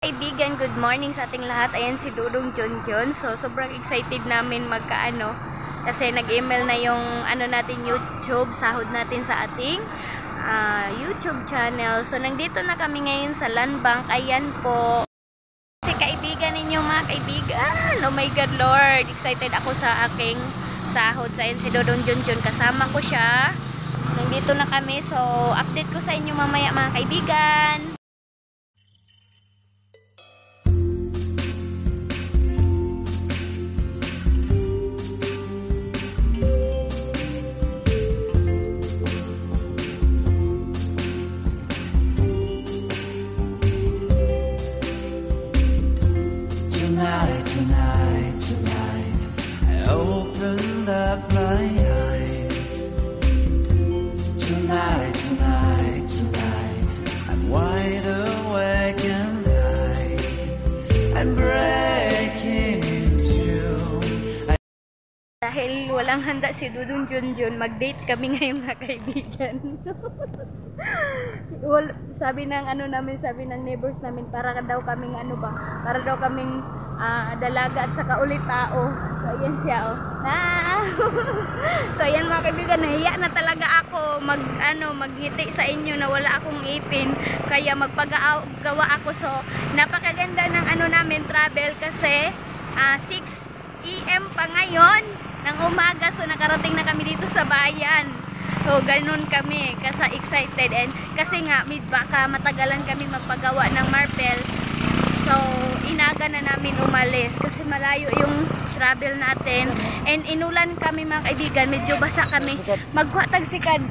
Kaibigan, good morning sa ating lahat. Ayan si Dudong Junjun. So, sobrang excited namin magkaano. Kasi nag-email na yung natin YouTube, sahod natin sa ating YouTube channel. So, nandito na kami ngayon sa Land Bank. Ayan po. Si kaibigan ninyo mga kaibigan. Oh my God, Lord. Excited ako sa aking sahod. So, ayan si Dudong Junjun. Kasama ko siya. Nandito na kami. So, update ko sa inyo mamaya mga kaibigan. Tonight, I opened up my eyes. Tonight, I'm wide awake and I'm breaking into. Dahil walang handa si Dudong Junjun, mag-date kami ngayon mga kaibigan. Sabi ng sabi ng neighbors namin, para daw kaming para daw kaming dalaga at saka ulit tao. So ayan siya So ayan mga kaibigan, nahiya na talaga ako magngiti sa inyo na wala akong ipin, kaya magpagawa ako. So napakaganda ng namin travel kasi 6 AM pa ngayon ng umaga. So nakarating na kami dito sa bayan. So ganun kami kasi excited, and kasi nga baka matagalan kami magpagawa ng marble. So inaga na namin umalis kasi malayo yung travel natin, and inulan kami mga kaibigan, medyo basa kami, magkwatag sikad.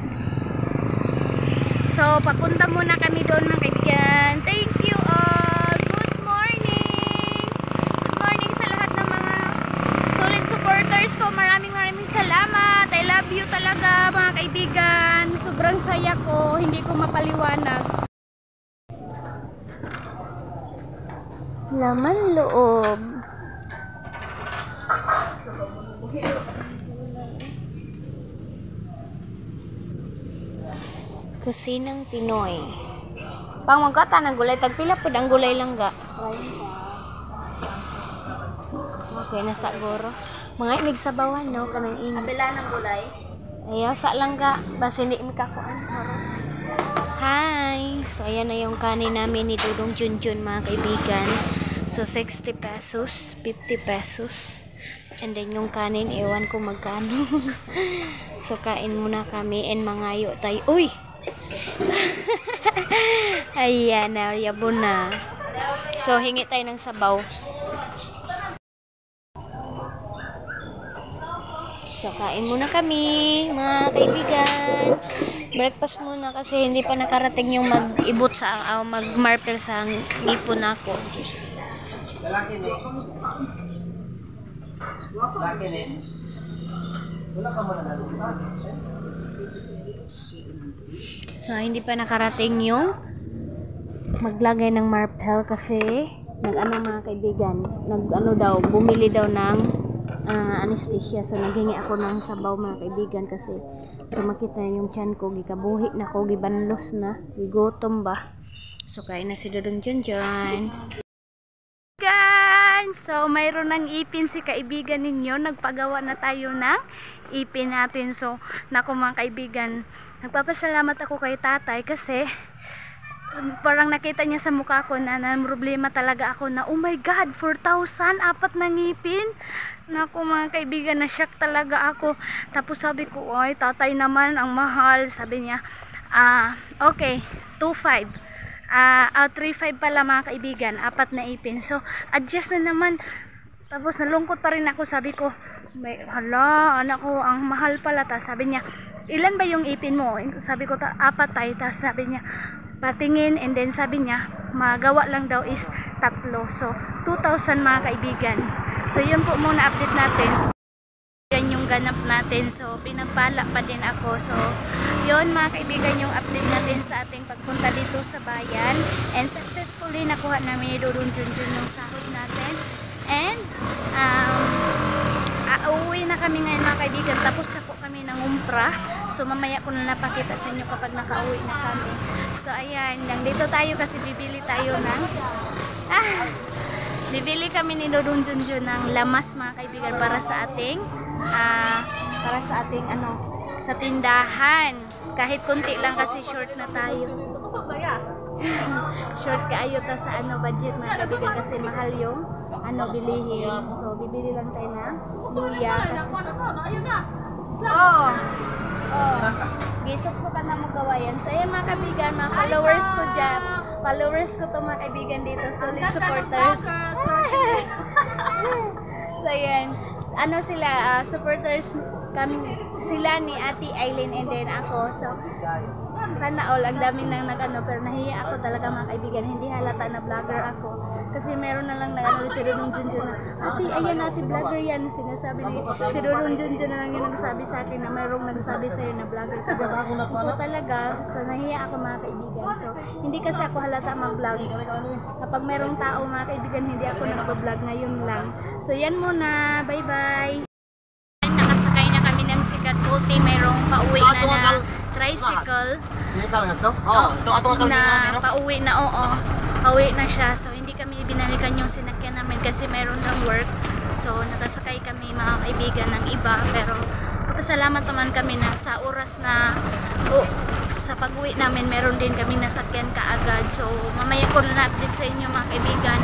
So papunta muna kami doon mga kaibigan. Thank you all. Good morning. Good morning sa lahat ng mga solid supporters ko. Maraming salamat. I love you talaga mga kaibigan. Sobrang saya ko, hindi ko mapaliwanag. Laman loob. Kusinang Pinoy. Pang magkata ng gulay, tagpila po ang gulay lang ga. Okay na sa goro. Mga imig sabawan no kanang ini. Kabila ng gulay. Ayaw sa lang ga, basta hindi mi kakuan. Hi. So ayan na yung kanin namin ni Dudong Junjun mga kaibigan. So 60 pesos, 50 pesos. And then yung kanin, ewan ko magkano. So kain muna kami and mangayo tayo. Uy! Ayan na, yabon na. So hingi tayo ng sabaw. So kain muna kami mga kaibigan. Breakfast muna kasi hindi pa nakarating yung mag-ibot sa mag-marple sa ngipon ako. So hindi pa nakarating yung maglagay ng marple kasi mga kaibigan, daw, bumili daw ng anesthesia. So naghingi ako ng sabaw mga kaibigan kasi makita yung tiyan ko, gikabuhi na ko, gibanlos na, gigutom ba. So kain na si Dudong Junjun. So mayroon ng ipin si kaibigan ninyo, nagpagawa na tayo ng ipin natin. So naku mga kaibigan, nagpapasalamat ako kay tatay kasi parang nakita niya sa mukha ko na problema talaga ako na oh my God, 4,000 apat na ngipin. Naku mga kaibigan, na shock talaga ako. Tapos sabi ko, oy tatay naman ang mahal. Sabi niya okay, 2,500. 3,500 pala mga kaibigan, apat na ipin. So adjust na naman. Tapos nalungkot pa rin ako. Sabi ko, hala anak ko, ang mahal pala. Tapos sabi niya, ilan ba yung ipin mo? Sabi ko, apat tayo. Tapos sabi niya, patingin, and then sabi niya magawa lang daw is 3. So 2,000 mga kaibigan. So yun po muna update natin. Yan yung ganap natin. So pinagpala pa din ako. So yun mga kaibigan yung update natin sa ating pagpunta dito sa bayan, and successfully nakuha namin ni Dudong Junjun yung sahod natin, and uuwi na kami ngayon mga kaibigan. Tapos na po kami ng umpra. So mamaya ko na napakita sa inyo kapag nakauwi na kami. So ayan, nandito tayo kasi bibili tayo ng Bibili kami ni Dodong Junjun ng lamas mga kaibigan para sa ating sa tindahan. Kahit kunti lang kasi short na tayo. Short kaayo ta sa budget mga kaibigan kasi mahal yung bilihin. So bibili lang tayo ng luya kasi gisok-sokan na magawa yan. So ayan mga kaibigan, mga followers ko dyan. Followers ko to mga kaibigan dito. Solid supporters. So ayan. Sila, supporters kami, sila ni Ate Aileen and then ako. So sana all, ang daming nang pero nahiya ako talaga mga kaibigan. Hindi halata na vlogger ako. Kasi meron na lang si Dodong Junjun na, Ate, ayan ate, vlogger yan. Sinasabi ni si Dodong Junjun na lang yung nagsabi sa akin na mayroong nagsabi sa'yo na vlogger ka. Ako talaga, so nahiya ako mga kaibigan. So, hindi kasi ako halata mag-vlog. Kapag merong tao mga kaibigan, hindi ako nag-vlog ngayon lang. So, yan muna. Bye-bye. Nakasakay na kami ng sikat ulti. Mayroong pauwi na tricycle. Na pauwi na, pauwi na siya. So, hindi kami binalikan yung sinakyan namin kasi mayroon ng work. So, nakasakay kami mga kaibigan ng iba. Pero, papasalamat naman kami na sa oras na sa pag-uwi namin, meron din kami nasakyan kaagad. So, mamaya ko na update sa inyo mga kaibigan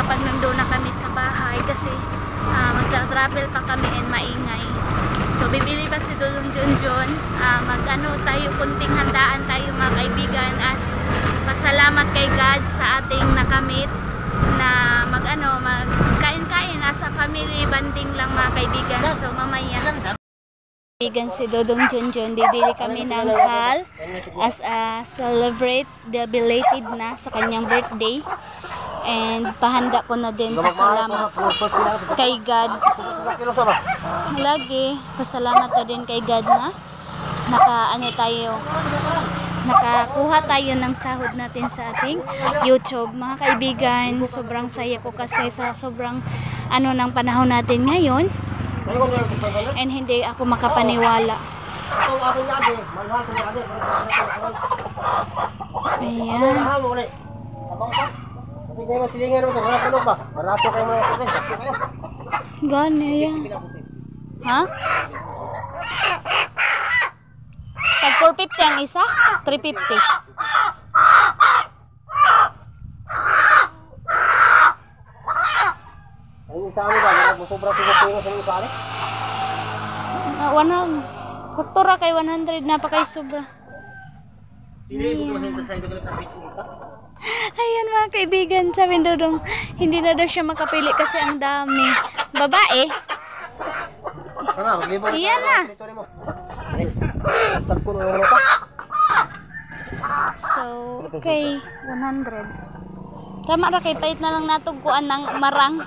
kapag nandoon na kami sa bahay kasi magta-travel pa kami and maingay. So, bibili pa si Dodong Junjun. Tayo, kunting handaan tayo mga kaibigan as pasalamat kay God sa ating nakamit na magkain-kain as a family banding lang mga kaibigan. So, mamaya kaibigan si Dodong Junjun, bibili kami ng hal as a celebrate the belated na sa kanyang birthday. And pahanda ko na din pasalamat kay God. Lagi pasalamat na din kay God na nakakuha tayo ng sahod natin sa ating YouTube. Mga kaibigan, sobrang saya ko kasi sa sobrang ng panahon natin ngayon. And hindi ako makapaniwala. Ayan. Gani yan. Ha? Tag 450 ang isa? 350. Faktura kay 100 na pa kay sobra. Ayan mga kaibigan, sabi Dodong, hindi na daw siya makapili kasi ang dami. Babae? Iyan na. So, okay, 100. Tama ra kay pait na lang natugkuan ng marang.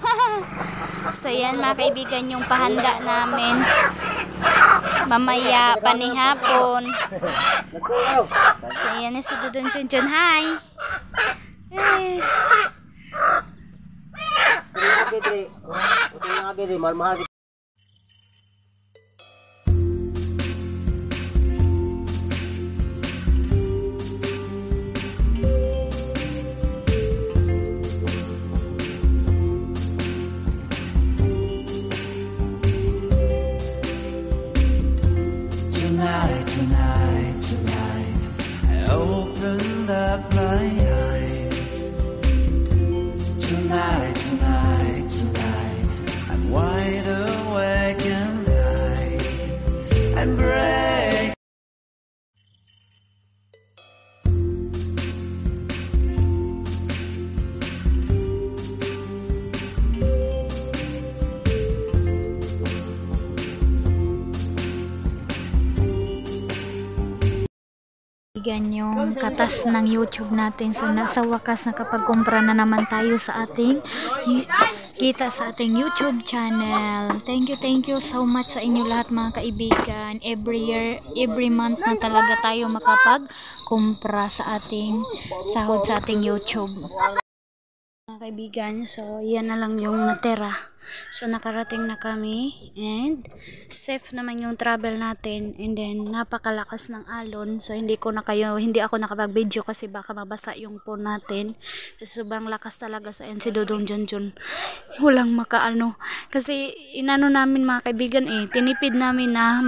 So yan mga kaibigan yung pahanda namin. Mamaya panihapon. So yan na si Dodong Junjun. Hi! Hey! Tonight, I opened up my eyes. Tonight, I'm wide awake and break. Yung katas ng YouTube natin. So nasa wakas nakapagkumpra na naman tayo sa ating kita sa ating YouTube channel. Thank you so much sa inyo lahat mga kaibigan. Every year, every month na talaga tayo makapagkumpra sa ating sahod sa ating YouTube. Mga kaibigan, so yan na lang yung natira. So nakarating na kami and safe naman yung travel natin, and then napakalakas ng alon. So hindi ako nakapag-video kasi baka mabasa yung phone natin. Kasi sobrang lakas talaga. So ayan si Dodong Junjun. Walang makaano. Kasi inano namin mga kaibigan tinipid namin na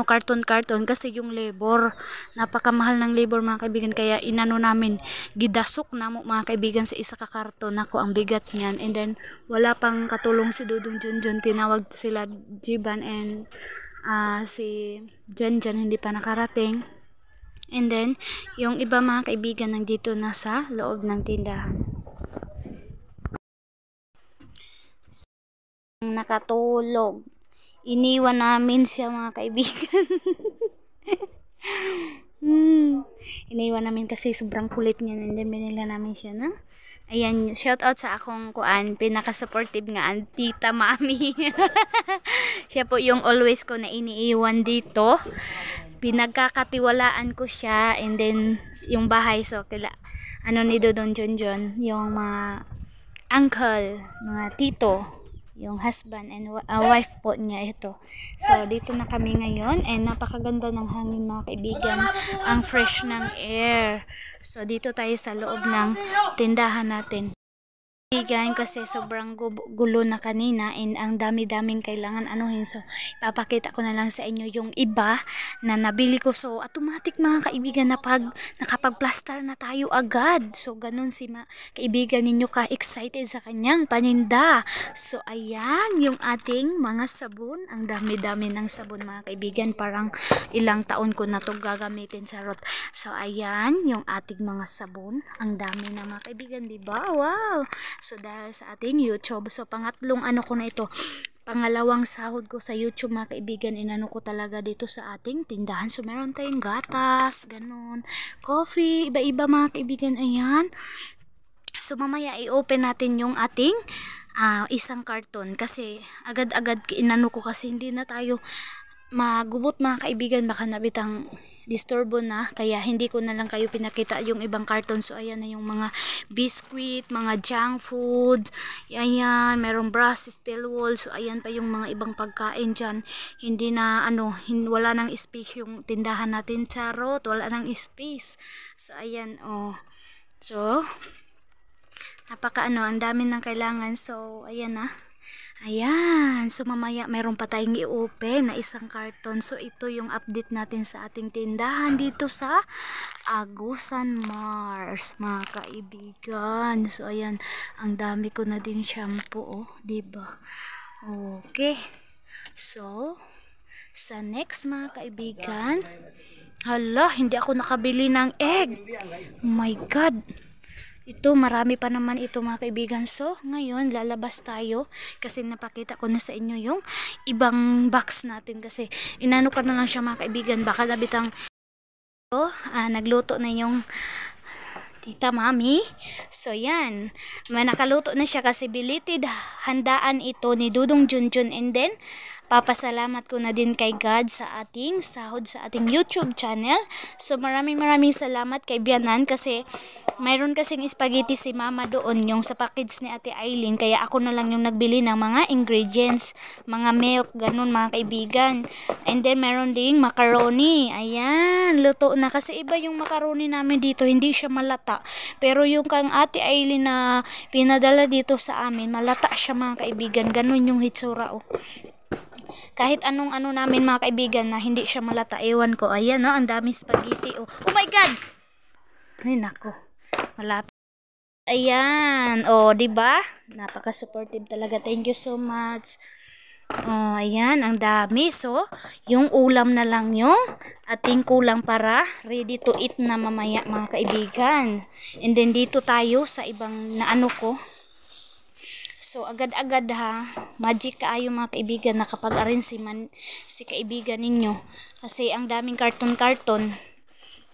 carton kasi yung labor. Napakamahal ng labor mga kaibigan, kaya inano namin, gidasok na mo mga kaibigan sa isa ka karton. Ako ang bigat niyan, and then wala pang katulong si Dudong Junjun, tinawag sila Jiban and si Janjan hindi pa nakarating, and then yung iba mga kaibigan nandito na sa loob ng tindahan. Nakatulog, iniwan namin siya mga kaibigan. Iniwan namin kasi sobrang kulit niya, and then binila namin siya na ayan, shout out sa akong pinaka-supportive nga tita mami. Siya po yung always ko na iniiwan dito. Pinagkakatiwalaan ko siya, and then yung bahay, so ni Dodong Junjun, yung mga uncle, mga tito, yung husband and wife po niya ito. So dito na kami ngayon, and napakaganda ng hangin mga kaibigan, ang fresh ng air. So dito tayo sa loob ng tindahan natin. Kasi sobrang gulo na kanina, and ang dami-daming kailangan anuhin. So ipapakita ko na lang sa inyo yung iba na nabili ko. So automatic mga kaibigan na nakapag-plaster na tayo agad. So ganun si kaibigan ninyo ka-excited sa kanyang paninda. So ayan yung ating mga sabon. Ang dami-dami ng sabon mga kaibigan, parang ilang taon ko na to gagamitin sa rot. So ayan yung ating mga sabon. Ang dami na mga kaibigan, diba? Wow! So dahil sa ating YouTube, so pangatlong ko na ito, pangalawang sahod ko sa YouTube mga kaibigan, inano ko talaga dito sa ating tindahan. So meron tayong gatas, ganun, coffee, iba-iba mga kaibigan, ayan. So mamaya i-open natin yung ating isang karton, kasi agad-agad inano ko kasi hindi na tayo magubot mga kaibigan, baka nabitang disturbo na, kaya hindi ko na lang kayo pinakita yung ibang karton. So ayan na yung mga biscuit, mga junk food, ayan, merong brass, steel wool. So ayan pa yung mga ibang pagkain dyan. Hindi na wala nang space yung tindahan natin, charot, wala nang space. So ayan, so napaka ang dami ng kailangan. So ayan na. Ayan, so mamaya meron pa tayong i-open na isang karton. So ito yung update natin sa ating tindahan dito sa Agusan Mars mga kaibigan. So ayan, ang dami ko na din shampoo, diba? Okay, so sa next mga kaibigan, hala, hindi ako nakabili ng egg. Oh my god, ito marami pa naman ito mga kaibigan. So ngayon lalabas tayo kasi napakita ko na sa inyo yung ibang box natin, kasi inano ka na lang siya mga kaibigan, baka nabitang nagluto na yung tita mami. So yan, may nakaluto na siya kasi belated handaan ito ni Dudong Junjun, and then papasalamat ko na din kay God sa ating sahod sa ating YouTube channel. So maraming salamat kay Bianan, kasi mayroon kasing spaghetti si mama doon yung sa package ni Ate Aileen, kaya ako na lang yung nagbili ng mga ingredients, mga milk, ganun mga kaibigan. And then meron ding macaroni, ayan, luto na, kasi iba yung macaroni namin dito, hindi siya malata, pero yung kang Ate Aileen na pinadala dito sa amin, malata siya mga kaibigan, ganun yung hitsura kahit anong namin mga kaibigan na hindi siya malata, ewan ko. Ayan ang dami spaghetti. Oh my god, ay nako, malapit. Ayan, diba, napaka supportive talaga, thank you so much. Ayan, ang dami. So yung ulam na lang yung ating kulang para ready to eat na mamaya mga kaibigan. And then dito tayo sa ibang ko. So agad-agad magic kaayo mga kaibigan, nakapag-arrange si kaibigan ninyo, kasi ang daming karton.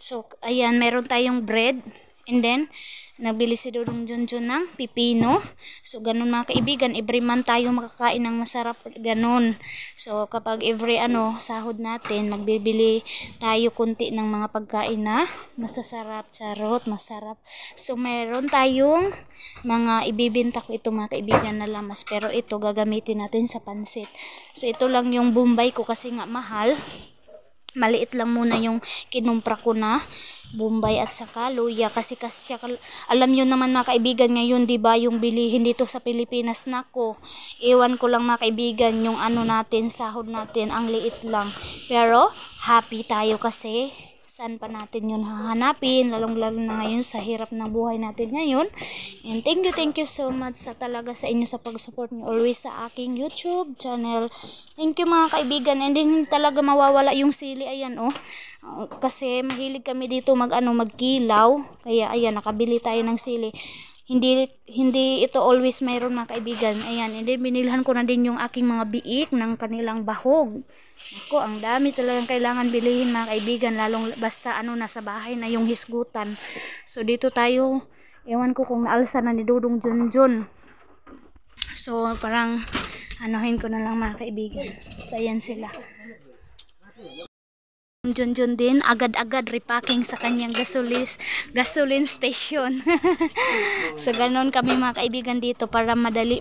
So ayan, meron tayong bread, and then Nagbili si Dudong Junjun ng pipino. So ganun mga kaibigan, every month tayo makakain ng masarap ganun. So kapag every sahod natin, magbibili tayo kunti ng mga pagkain na masasarap, charot, masarap. So meron tayong mga ibibinta ko ito mga kaibigan na lamas, pero ito gagamitin natin sa pansit. So ito lang yung Bombay ko kasi nga mahal. Maliit lang muna yung kinumpra ko na Bombay at saka luya kasi alam nyo naman mga kaibigan ngayon, di ba, yung bilihin dito sa Pilipinas, nako, iwan ko lang mga kaibigan, yung natin, sahod natin, ang liit lang, pero happy tayo kasi saan pa natin yun hahanapin, lalong lalo na ngayon sa hirap ng buhay natin ngayon. And thank you so much sa talaga sa inyo sa pag-support niyo always sa aking YouTube channel. Thank you mga kaibigan, and hindi talaga mawawala yung sili, ayan kasi mahilig kami dito magkilaw, kaya ayan, nakabili tayo ng sili. Hindi ito always mayroon mga kaibigan. Ayan, and then binilhan ko na din yung aking mga biik ng kanilang bahog. Ako, ang dami talagang kailangan bilihin mga kaibigan, lalong basta nasa bahay na yung hisgutan. So dito tayo, ewan ko kung naalsa na ni Dudong Junjun. So parang ko na lang mga kaibigan. So ayan sila. Junjun din agad-agad repacking sa kanyang gasoline station. So ganon kami mga kaibigan dito para madali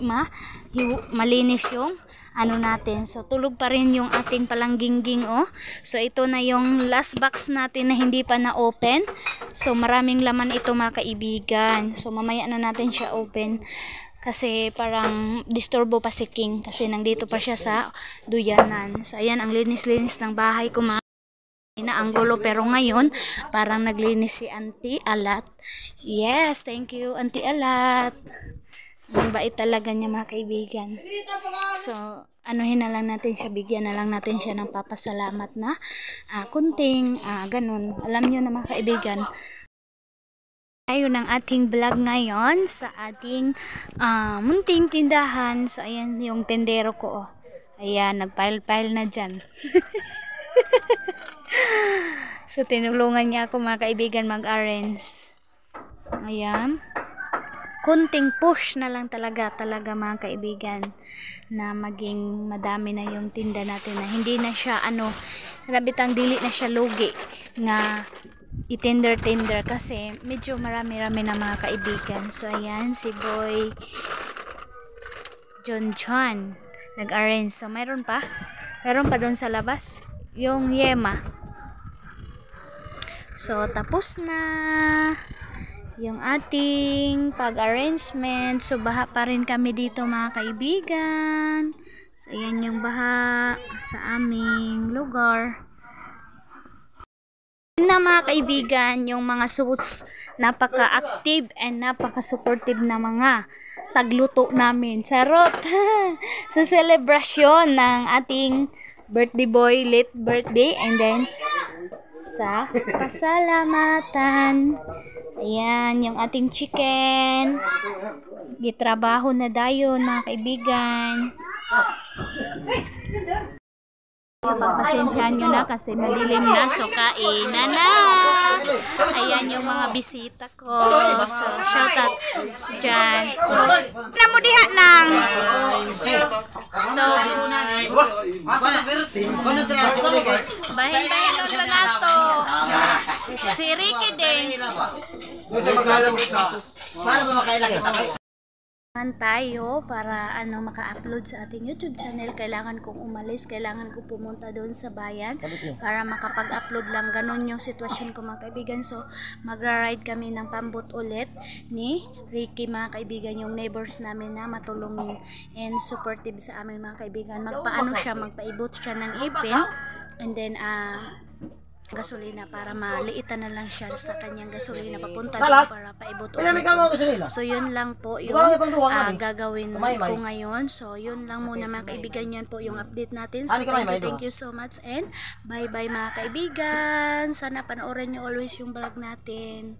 malinis yung natin. So tulog pa rin yung ating palangging-ging So ito na yung last box natin na hindi pa na open. So maraming laman ito mga kaibigan. So mamaya na natin siya open kasi parang disturbo pa si King kasi nandito pa siya sa duyanan. So ayan ang linis-linis ng bahay ko mga ang gulo, pero ngayon parang naglinis si Auntie Alat. Yes, thank you Auntie Alat. Ang bait talaga niya mga kaibigan. So na lang natin siya, bigyan na lang natin siya ng papasalamat na kunting ganun. Alam niyo na mga kaibigan, tayo ng ating vlog ngayon sa ating munting tindahan. So ayan yung tendero ko ayan, nagpile-pile na dyan. So tinulungan niya ako mga kaibigan mag-arrange. Ayan, kunting push na lang talaga mga kaibigan na maging madami na yung tinda natin, na hindi na siya rabitang dili na siya lugi nga i-tender kasi medyo marami-rami na mga kaibigan. So ayan si Boy John nag-arrange. So meron pa doon sa labas yung yema. So tapos na yung ating pag-arrangement. So baha pa rin kami dito mga kaibigan. So ayan yung baha sa aming lugar. Na mga kaibigan, yung mga napaka-active and napaka-supportive na mga tagluto namin. Charot! Sa celebration ng ating birthday boy, late birthday, and then sa pasalamatan. Ayan, yung ating chicken. Gitrabaho na dayon mga kaibigan. Pagpasensyahan nyo na kasi madilim na, so kainan na. Ayan yung mga bisita ko. So shout out dyan. Na mo diha nang. So bahin-bahin na nato. Si Ricky din. Para ba makailan kita? Tayo para maka-upload sa ating YouTube channel, kailangan kong umalis, kailangan kong pumunta doon sa bayan para makapag-upload lang. Ganon yung sitwasyon ko mga kaibigan. So magra-ride kami ng pambot ulit ni Ricky mga kaibigan, yung neighbors namin na matulungin and supportive sa amin mga kaibigan. Magpaibot siya ng ipin, and then gasolina para maliitan na lang siya sa kanyang gasolina papunta doon para paibot ulit. So yun lang po yung gagawin ko ngayon. So yun lang muna mga kaibigan, yun po yung update natin. So thank you so much and bye bye mga kaibigan. Sana panoorin nyo always yung vlog natin.